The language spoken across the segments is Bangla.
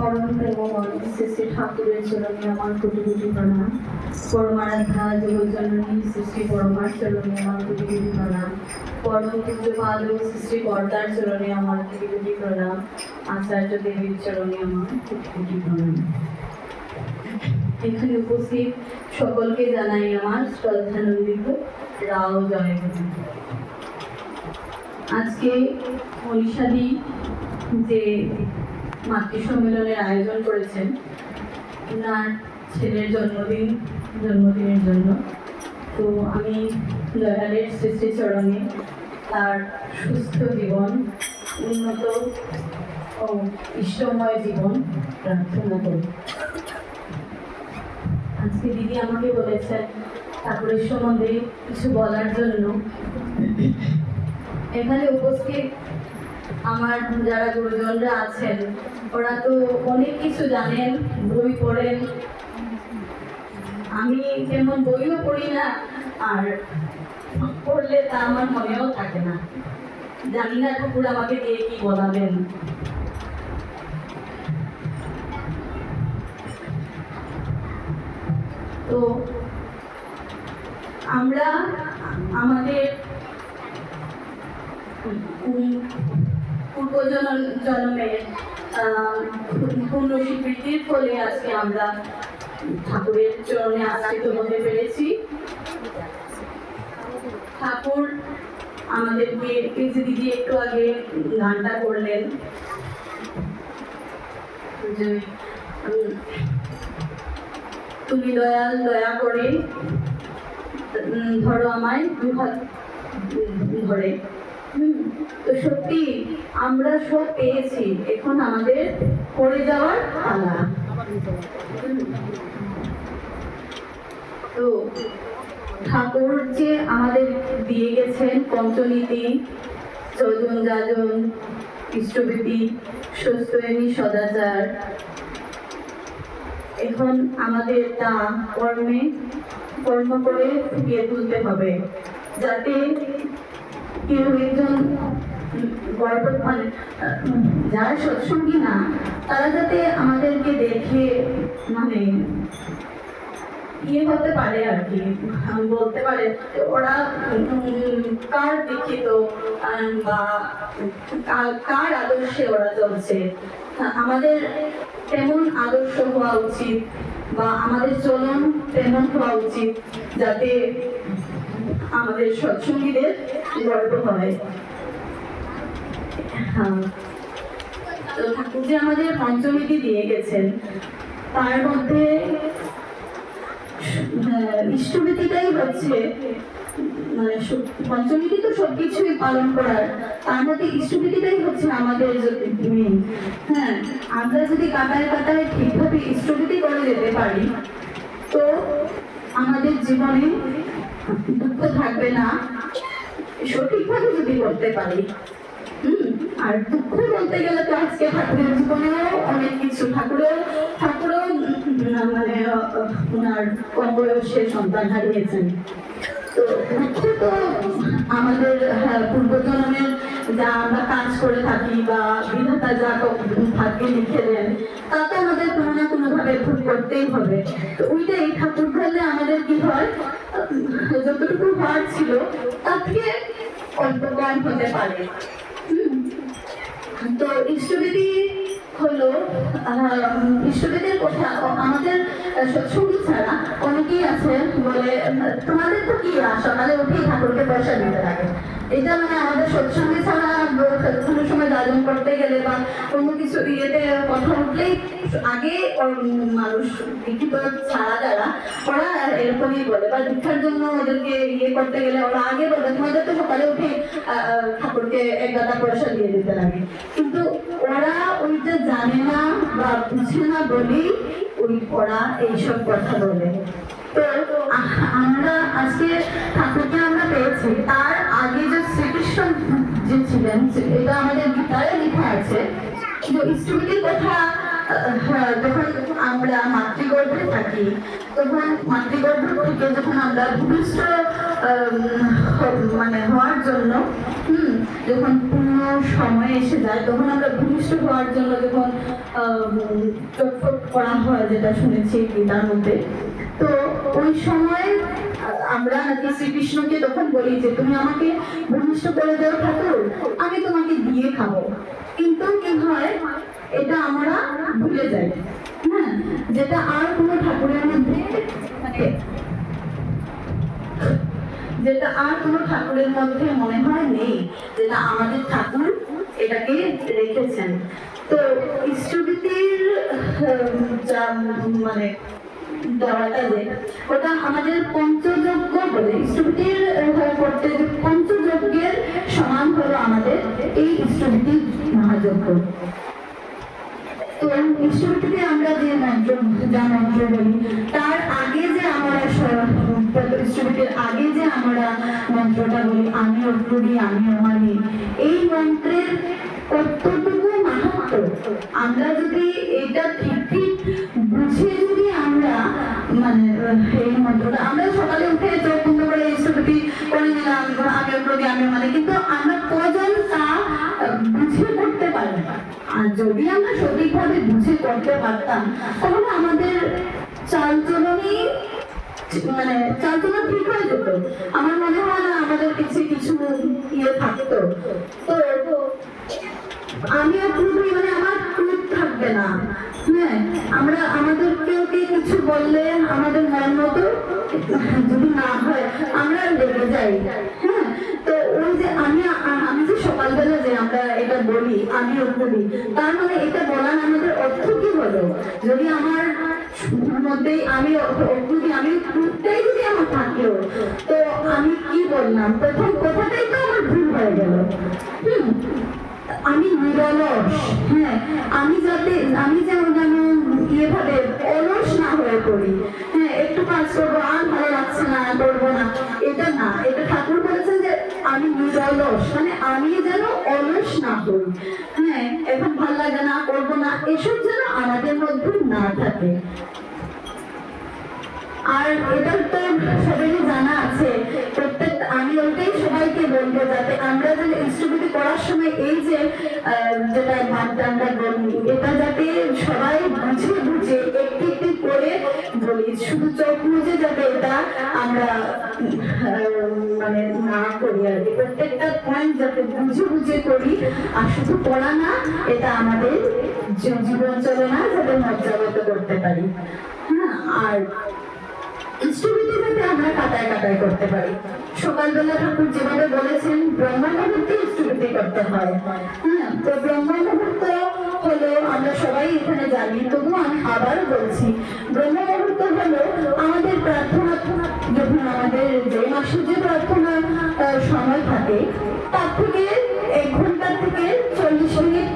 পরম প্রেমময় শ্রী শ্রী ঠাকুরের চরণে আমার কোটি কোটি প্রণাম। পরমারাধ্যা জগজ্জননী শ্রী শ্রী পরমার চরণে আমার কোটি কোটি প্রণাম। পরম পূজ্যপাদ শ্রী শ্রী বরদার চরণে আমার কোটি কোটি প্রণাম। আচার্য দেবীর চরণে আমার কোটি কোটি প্রণাম। এখানে উপস্থিত সকলকে জানাই আমার শ্রদ্ধানন্দিত রাও জয়গুরু। আজকে মনীষাদি যে মাতৃ সম্মেলনের আয়োজন করেছেন ওনার ছেলের জন্মদিনের জন্য, তো আমি দয়ালের শ্রী শ্রী চরণে তার সুস্থ জীবন, উন্নত ও ইষ্টময় জীবন প্রার্থনা করি। আজকে দিদি আমাকে বলেছেন ঠাকুরের সম্বন্ধে কিছু বলার জন্য। এখানে উপস্থিত আমার যারা গুরুজনরা আছেন ওরা তো অনেক কিছু জানেন, বই পড়েন। আমি তেমন বইও পড়ি না, আর পড়লে তা আমার মনেও থাকে না। জানি না ঠাকুর আমাকে দিয়ে কি বলাবেন। তো আমরা আমাদের পূর্বজন্মের পূর্ণ স্বীকৃতির ফলে আজকে আমরা ঠাকুরের চরণে আশ্রিত হতে পেরেছি। ঠাকুর আমাদেরকে এই যে দিদি একটু আগে গানটা করলেন, যে তুমি দয়াল দয়া করে ধরো আমায় দুহাত ধরে। তো সত্যি আমরা সব পেয়েছি, এখন আমাদের পড়ে যাওয়ার পালা। তো ঠাকুর যে আমাদের দিয়ে গেছেন পঞ্চনীতি, যজন যাজন, ইষ্টভীতি, সস্তয়নী সদাচার, এখন আমাদের তা কর্ম করে ফুটিয়ে তুলতে হবে, যাতে কেউ একজন যারা সৎসঙ্গী না তারা যাতে আমাদেরকে দেখে মানে ইয়ে হতে পারে আর কি, বলতে পারে ওরা কার দীক্ষিত বা কার আদর্শে ওরা চলছে। আমাদের তেমন আদর্শ হওয়া উচিত বা আমাদের চলন তেমন হওয়া উচিত, যাতে আমাদের সৎসঙ্গীদের গর্ব হয়। তো ঠাকুর যে আমাদের পঞ্চনীতি দিয়ে গেছেন, তার মধ্যে ইষ্টভীতিটাই হচ্ছে মানে পঞ্চনীতি তো সবকিছুই পালন করার, তার মধ্যে ইষ্টভীতিটাই হচ্ছে আমাদের মেইন। হ্যাঁ, আমরা যদি কাটায় কাটায় ঠিকভাবে ইষ্টভীতি করে যেতে পারি তো আমাদের জীবনে দুঃখ থাকবে না, সঠিকভাবে যদি করতে পারি। আর দুঃখ বলতে গেলে তো আজকে ঠাকুরের জীবনেও অনেক কিছু, ঠাকুরও মানে ওনার কম বয়সে সন্তান হারিয়েছেন। তো দুঃখ তো আমাদের পূর্বজন্মের যা আমরা কাজ করে থাকি বা বিধাতা যা ভাগ্যে লিখে দেন, তা তো আমাদের কোনো না কোনো ভাবে ভুল করতেই হবে। তো ওইটাই ঠাকুর ধরলে আমাদের কি হয়, যতটুকু হওয়ার ছিল তার থেকে অল্প কম হতে পারে। তো ইষ্টভীতি হলো ইষ্টভীতির কথা আমাদের সৎসঙ্গী ছাড়া অনেকেই আছে বলে তোমাদের তো কি সকালে উঠেই ঠাকুরকে পয়সা দিতে লাগে। এটা মানে আমাদের সৎসঙ্গী ছাড়া কোনো সময় যাজন করতে গেলে বা কোনো কিছু ইয়েতে কথা উঠলেই আগে মানুষ দীক্ষিত ছাড়া যারা ওরা এরকমই বলে, বা দীক্ষার জন্য ওদেরকে ইয়ে করতে গেলে ওরা আগে বলে তোমাদের তো সকালে উঠে ঠাকুরকে এক গাদা পয়সা দিয়ে দিতে লাগে। কিন্তু ওরা ওইটা জানে না বা বুঝে না বলেই ওরা এইসব কথা বলে। তো আমরা আজকে ঠাকুরকে আমরা পেয়েছি, তার আগে যে শ্রীকৃষ্ণ যে ছিলেন, এটা আমাদের গীতায় লেখা আছে। ইষ্টভীতির কথা যখন আমরা মাতৃগর্ভে থাকি, তখন মাতৃগর্ভ থেকে যখন আমরা ভূমিষ্ঠ মানে হওয়ার জন্য যখন পূর্ণ সময় এসে যায় তখন আমরা ভূমিষ্ঠ হওয়ার জন্য যখন চটপট করা হয়, যেটা শুনেছি গীতার মধ্যে, তো ওই সময় আমরা নাকি শ্রীকৃষ্ণকে তখন বলি যে তুমি আমাকে ভূমিষ্ঠ করে দাও ঠাকুর, আমি তোমাকে দিয়ে খাবো। কিন্তু কি হয়, এটা আমরা ভুলে যাই, হ্যাঁ, যেটা আর কোনো ঠাকুরের মধ্যে মানে যেটা আর কোনো ঠাকুরের মধ্যে মনে হয় নেই, যেটা আমাদের ঠাকুর এটাকে রেখেছেন। তো ইষ্টভীতির যা মানে দেওয়াটা যে ওটা আমাদের পঞ্চযজ্ঞ বলে, ইষ্টভীতির করতে পঞ্চযজ্ঞের সমান হলো আমাদের এই ইষ্টভীতি মহাযজ্ঞ। তো ইষ্টভীতিতে আমরা যে মন্ত্র বলি, তার আগে যে আমরা ইষ্টভীতির আগে যে আমরা মন্ত্রটা বলি আমি অগ্রী আমি অমানি, এই মন্ত্রের কতটুকু মাহাত্ম আমরা যদি এটা ঠিক ঠিক বুঝে যদি আমরা মানে এই মন্ত্রটা আমরা সকালে উঠে চোখ বন্ধ করে ইষ্টভীতি করে নিলাম আমি অগ্রী আমি অমানি, কিন্তু আমরা কজন তা বুঝে করতে পারি না। আর যদি আমরা সঠিকভাবে বুঝে করতে পারতাম তাহলে আমাদের চালচলনই মানে চালচলন ঠিক হয়ে যেত। আমার মনে হয় না আমাদের কিছু কিছু ইয়ে থাকতো। তো আমি মানে আমার ক্রোধ থাকবে না, হ্যাঁ, আমরা আমাদের কেউ কিছু বললে আমাদের মন মতো যদি না হয় আমরা লেগে যাই, হ্যাঁ। তো ওই যে আমি যে সকালবেলা যে আমরা এটা বলি আমি অগ্রী, তার মানে এটা বলার আমাদের অর্থ কি হলো, যদি আমার মধ্যেই আমি অগ্রী আমি ক্রোধটাই যদি আমার থাকলো, তো আমি কি বললাম, প্রথম কথাটাই তো আমার ভুল হয়ে গেল। আমি নিরলস, হ্যাঁ, আমি যেমন ইয়েভাবে অলস না হয়ে পড়ি, হ্যাঁ, একটু কাজ করবো আর ভালো লাগছে না করবো না, এটা না, এটা ঠাকুর বলেছেন যে আমি নিরলস, মানে আমি যেন অলস না হই, হ্যাঁ, এখন ভালো লাগে না করবো না, এসব যেন আমাদের মধ্যে না থাকে। আর এটা তো সবারই জানা আছে, আমি ওইটাই সবাইকে বলবো যাতে আমরা যে ইষ্টভীতি করার সময় এই যে যেটা আমরা বলি এটা যাতে সবাই বুঝে বুঝে একটু একটু করে বলি, শুধু চোখ মুজে যাতে এটা আমরা মানে না করি আর কি, প্রত্যেকটা পয়েন্ট যাতে বুঝে বুঝে করি, আর শুধু পড়া না, এটা আমাদের জীবন চলনা যাতে মজ্জাগত করতে পারি, হ্যাঁ। আর ইষ্টভীতি যাতে আমরা কাটায় কাটায় করতে পারি, সকালবেলা ঠাকুর যেভাবে বলেছেন ব্রহ্ম মুহূর্তে ইষ্টভীতি করতে হয়, হ্যাঁ। তো ব্রহ্ম মুহূর্ত হলো আমরা সবাই এখানে জানি, তবু আমি আবার বলছি, ব্রহ্ম মুহূর্ত হলো আমাদের প্রার্থনা, যখন আমাদের যে মাসে যে প্রার্থনা সময় থাকে তার থেকে 1 ঘন্টা থেকে 40 মিনিট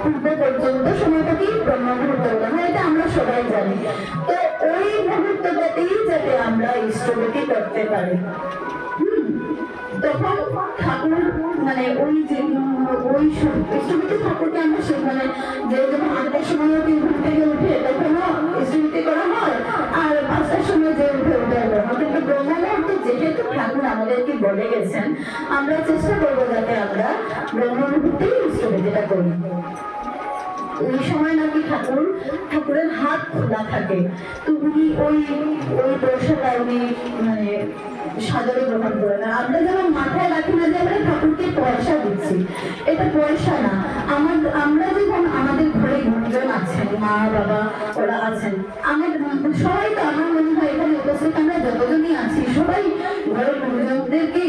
পূর্ব পর্যন্ত সময়টাকেই ব্রহ্ম মুহূর্ত বলা হয়, এটা আমরা সবাই জানি। তো ওই মুহূর্তটাতেই যাতে আমরা ইষ্টভীতি করতে পারি, তখন ঠাকুর মানে ওই যে ওই ইষ্টভীতি ঠাকুরকে আমরা মানে যে যখন 8টার সময় ঘুম থেকে উঠে তখনও ইষ্টভীতি করা হয়, আর 5টার সময় যে উঠে ওঠা হয়, কিন্তু ব্রহ্ম মুহূর্তে যেহেতু ঠাকুর আমাদেরকে বলে গেছেন, আমরা চেষ্টা করবো যাতে আমরা ব্রহ্ম মুহূর্তেই ইষ্টভীতিটা করি। ওই সময় নাকি ঠাকুরের হাত খোলা থাকে, তো উনি ওই পয়সাটা উনি মানে সাদরে গ্রহণ করে না। আমরা যেমন মাথায় রাখি না যে আমরা ঠাকুরকে পয়সা দিচ্ছি, এটা পয়সা না। আমরা যখন আমাদের ঘরে গুরুজন আছেন, মা বাবা ওরা আছেন, আমাদের সবাই তো আমার মনে হয় এখানে উপস্থিত আমরা যতজনই আছি সবাই ঘরের গুরুজনদেরকে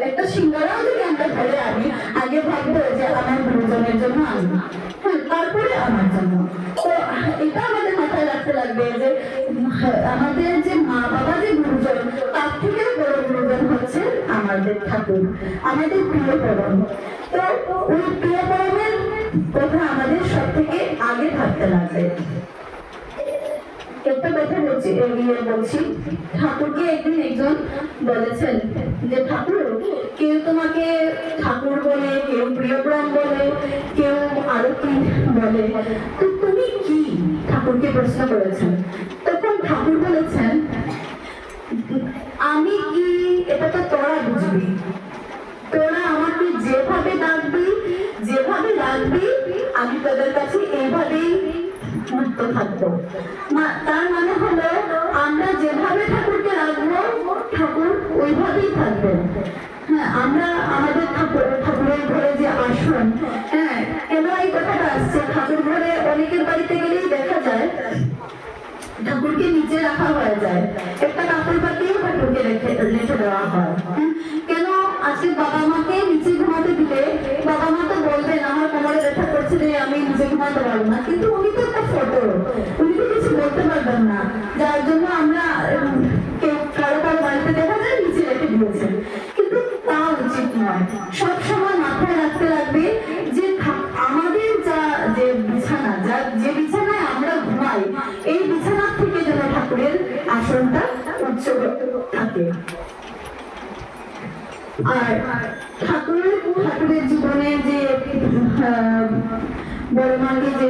একটা সিঙ্গারাও যদি আমরা ঘরে আনি, আগে ভাববো যে আমার গুরুজনের জন্য আনবো, হ্যাঁ, তারপরে আমার জন্য। তো এটা আমাদের মাথায় রাখতে লাগবে যে আমাদের যে মা বাবা যে গুরুজন, তার থেকেও বড় গুরুজন হচ্ছে আমাদের ঠাকুর, আমাদের প্রিয় পরম। তো ওই প্রিয় পরমের কথা আমাদের সব থেকে আগে থাকতে লাগবে। একটা কথা বলছি, ঠাকুরকে একদিন একজন বলেছেন যে ঠাকুর, কেউ তোমাকে ঠাকুর বলে, কেউ প্রিয়ব্রহ্ম বলে, কেউ আরো কি বলে, তো তুমি কি? ঠাকুরকে প্রশ্ন করেছেন। তখন ঠাকুর বলেছেন, আমি কি এটা তো তোরা বুঝবি, যুক্ত থাকবো। তার মানে হলো আমরা যেভাবে ঠাকুরকে রাখবো ঠাকুর ওইভাবেই থাকবে। হ্যাঁ, আমরা আমাদের ঠাকুরের ঘরে যে আসন, হ্যাঁ, কেন এই কথাটা আসছে, ঠাকুর ঘরে অনেকের বাড়িতে গেলেই দেখা যায় ঠাকুরকে নিচে রাখা হয়ে যায়, একটা কাপড় পাতিও ঠাকুরকে রেখে দেওয়া হয়। কেন? আজকে বাবা মাকে নিচে ঘুমাতে দিলে বাবা মা তো বলবেন আমার কোমরে ব্যথা করছে যে আমি নিচে ঘুমাতে পারবো না, কিন্তু উনি তো একটা ফটো, উনি তো কিছু বলতে পারবেন না, যার জন্য আমরা কেউ কারো কারো বাড়িতে দেখা যায় নিচে রেখে দিয়েছেন, কিন্তু তা উচিত নয়। সবসময় মাথায় রাখতে লাগবে যে আমাদের যে বিছানা, যে বিছানায় আমরা ঘুমাই, এই বিছানা থেকে যেন ঠাকুরের আসনটা উচ্চ থাকে। আর ঠাকুরের জীবনে যে বড় মাকে যে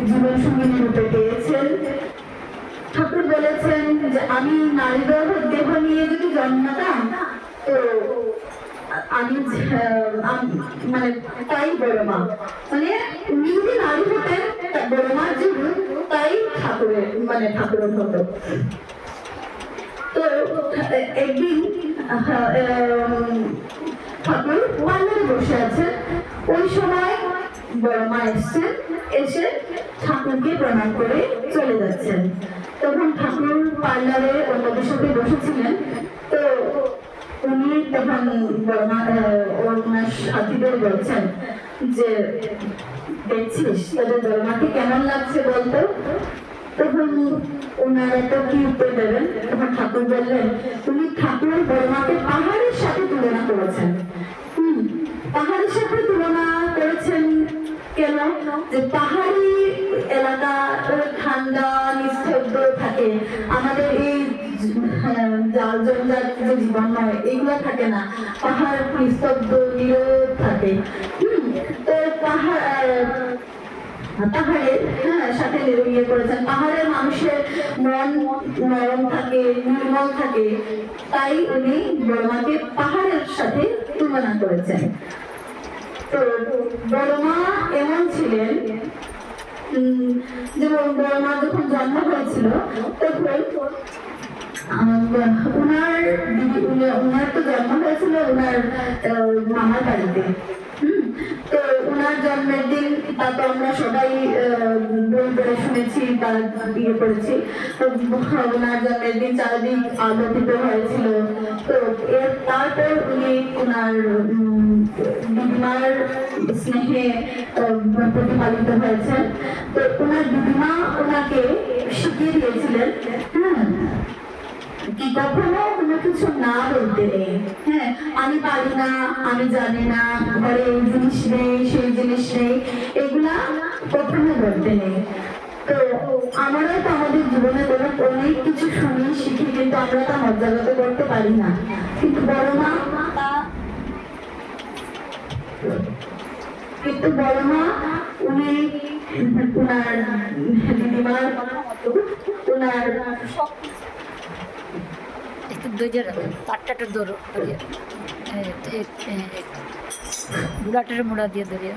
জীবন সঙ্গিনী রূপে পেয়েছেন, ঠাকুর বলেছেন যে আমি নারী দেহ নিয়ে যদি জন্মাতাম তো আমি মানে তাই বড় মা, মানে উনি যদি নারী হতেন বড় মার যে রূপ তাই ঠাকুরের হতো। তো একদিন ঠাকুর পার্লারে বসে আছেন, ওই সময় বড় মা এসে ঠাকুরকে প্রণাম করে চলে যাচ্ছেন। তখন ঠাকুর পার্লারে অন্যদের সাথে বসেছিলেন, তো উনি তখন বড় মা ওনার সাথীদের বলছেন যে দেখছিস তোদের বড় মাকে কেমন লাগছে বলতো। তখন ওনারা তো কি উত্তর দেবেন, তখন ঠাকুর বললেন উনি ঠাকুরের বড় মাকে পাহাড়ের সাথে তুলনা করেছেন। পাহাড়ের সাথে তুলনা করেছেন কেন? যে পাহাড়ি এলাকা ঠান্ডা নিস্তব্ধ থাকে, আমাদের এই জঞ্জাট যে জীবন নয় এগুলো থাকে না, পাহাড় নিস্তব্ধ নীরব থাকে। তো পাহাড়ের সাথে ইয়ে করেছেন, পাহাড়ের মানুষের মন নরম থাকে, নির্মল থাকে, তাই উনি বড় মাকে পাহাড়ের সাথে তুলনা করেছেন। তো বড় মা এমন ছিলেন, যেমন বড় মা যখন জন্ম হয়েছিল তখন উনার তো জন্ম হয়েছিল উনার মামার বাড়িতে। তো উনার জন্মের দিন তা তো আমরা সবাই বই পড়ে শুনেছি বা ইয়ে করেছি, তো উনার জন্মের দিন চারিদিক আলোকিত হয়েছিল। তো তারপর উনি উনার দিদিমার স্নেহে প্রতিপালিত হয়েছেন। তো উনার দিদিমা ওনাকে শিখিয়ে দিয়েছিলেন কি কখনো কোনো কিছু না বলতে নেই। হ্যাঁ, আমি পারি না, আমি জানি না, ঘরে এই জিনিস নেই সেই জিনিস নেই, এগুলা কখনো বলতে নেই। তো আমরা তো আমাদের জীবনে অনেক কিছু শুনি শিখি, কিন্তু আমরা তা মজ্জাগত করতে পারি না। কিন্তু বড় মা উনি উনার দিদিমার উনার একটু দইজের পাট্টাটা ধরো, বুড়াটার মোড়া দিয়ে ধরে।